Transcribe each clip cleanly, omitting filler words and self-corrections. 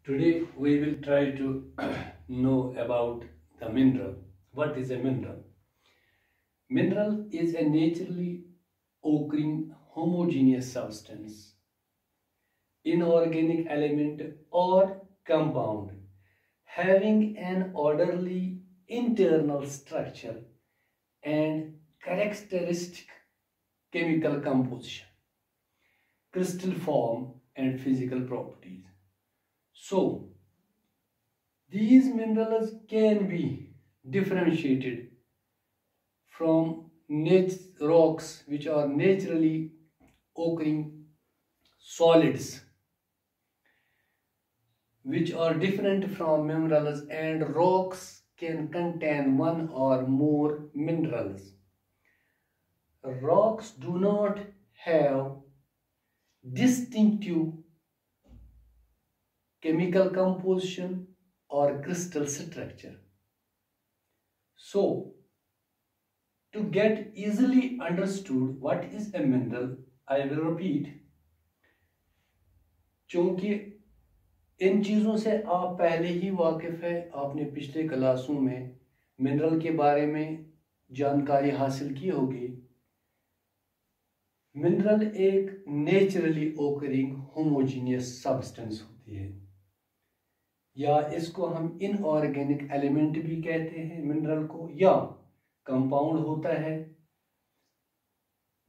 Today we will try to know about the mineral. What is a mineral? Mineral is a naturally occurring homogeneous substance, inorganic element or compound having an orderly internal structure and characteristic chemical composition, crystal form and physical properties. So, these minerals can be differentiated from rocks which are naturally occurring solids which are different from minerals, and rocks can contain one or more minerals. Rocks do not have distinctive chemical composition or crystal structure. So, to get easily understood what is a mineral, I will repeat, क्योंकि इन चीज़ों से आप पहले ही वाकिफ़ है, आपने पिछले क्लासों में मिनरल के बारे में जानकारी हासिल की होगी। मिनरल एक नेचुरली ओकरिंग होमोजीनियस सब्सटेंस होती है, या इसको हम इनऑर्गेनिक एलिमेंट भी कहते हैं मिनरल को, या कंपाउंड होता है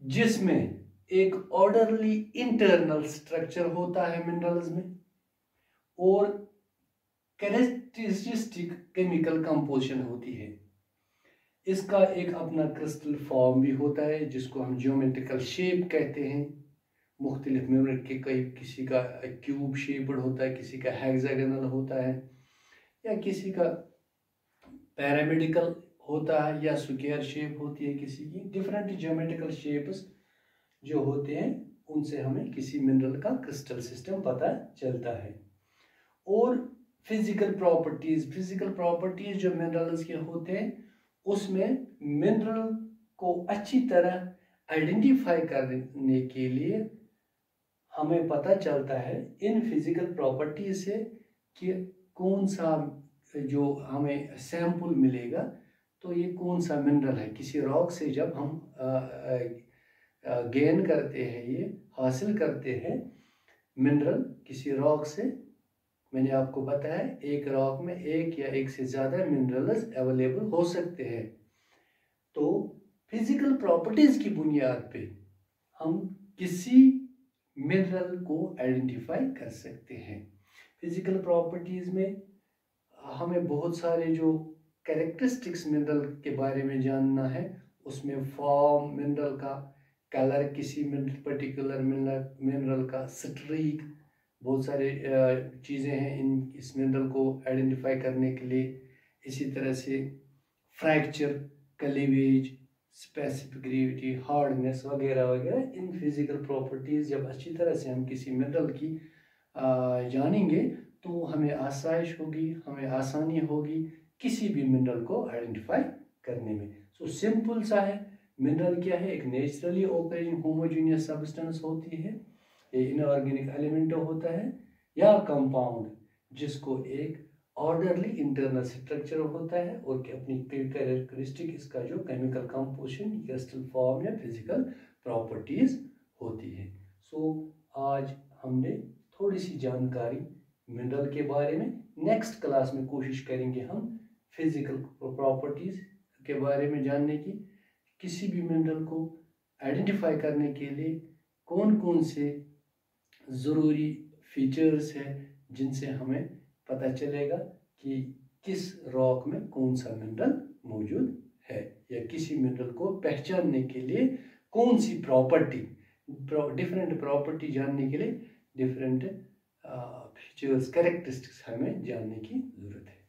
जिसमें एक ऑर्डरली इंटरनल स्ट्रक्चर होता है मिनरल्स में और कैरेक्टरिस्टिक केमिकल कंपोजिशन होती है। इसका एक अपना क्रिस्टल फॉर्म भी होता है जिसको हम ज्योमेट्रिकल शेप कहते हैं। मुख्तलिफ मिनरल के कई, किसी का क्यूब शेप्ड होता है, किसी का हेक्सागोनल होता है, या किसी का पैरामेडिकल होता है, या स्क्वायर शेप होती है किसी की। डिफरेंट ज्योमेट्रिकल शेप्स जो होते हैं उनसे हमें किसी मिनरल का क्रिस्टल सिस्टम पता चलता है। और फिजिकल प्रॉपर्टीज जो मिनरल्स के होते हैं उसमें मिनरल को अच्छी तरह आइडेंटिफाई करने के लिए हमें पता चलता है इन फिजिकल प्रॉपर्टीज से कि कौन सा जो हमें सैंपल मिलेगा तो ये कौन सा मिनरल है। किसी रॉक से जब हम गेन करते हैं, ये हासिल करते हैं मिनरल किसी रॉक से, मैंने आपको बताया एक रॉक में एक या एक से ज़्यादा मिनरल्स अवेलेबल हो सकते हैं। तो फिजिकल प्रॉपर्टीज़ की बुनियाद पे हम किसी मिनरल को आइडेंटिफाई कर सकते हैं। फिजिकल प्रॉपर्टीज़ में हमें बहुत सारे जो कैरेक्टरिस्टिक्स मिनरल के बारे में जानना है, उसमें फॉर्म मिनरल का, कलर किसी पर्टिकुलर मिनरल का, स्ट्रीक, बहुत सारे चीज़ें हैं इस मिनरल को आइडेंटिफाई करने के लिए। इसी तरह से fracture, cleavage, specific gravity, hardness वगैरह वगैरह, इन फिजिकल प्रॉपर्टीज़ जब अच्छी तरह से हम किसी मिनरल की जानेंगे तो हमें आसाइश होगी, हमें आसानी होगी किसी भी मिनरल को आइडेंटिफाई करने में। सो सिंपल सा है, मिनरल क्या है? एक नेचुरली ओकरिंग होमोजेनियस सब्सटेंस होती है, ये इनऑर्गेनिक एलिमेंट होता है, या कंपाउंड जिसको एक ऑर्डरली इंटरनल स्ट्रक्चर होता है और कि अपनी कैरेक्टरिस्टिक, इसका जो केमिकल कंपोजिशन, क्रिस्टल फॉर्म या फिजिकल प्रॉपर्टीज होती है। सो आज हमने थोड़ी सी जानकारी मिनरल के बारे में, नेक्स्ट क्लास में कोशिश करेंगे हम फिजिकल प्रॉपर्टीज के बारे में जानने की। किसी भी मिनरल को आइडेंटिफाई करने के लिए कौन कौन से ज़रूरी फीचर्स हैं जिनसे हमें पता चलेगा कि किस रॉक में कौन सा मिनरल मौजूद है, या किसी मिनरल को पहचानने के लिए कौन सी प्रॉपर्टी, डिफरेंट प्रॉपर्टी जानने के लिए डिफरेंट फीचर्स, कैरेक्टरिस्टिक्स हमें जानने की ज़रूरत है।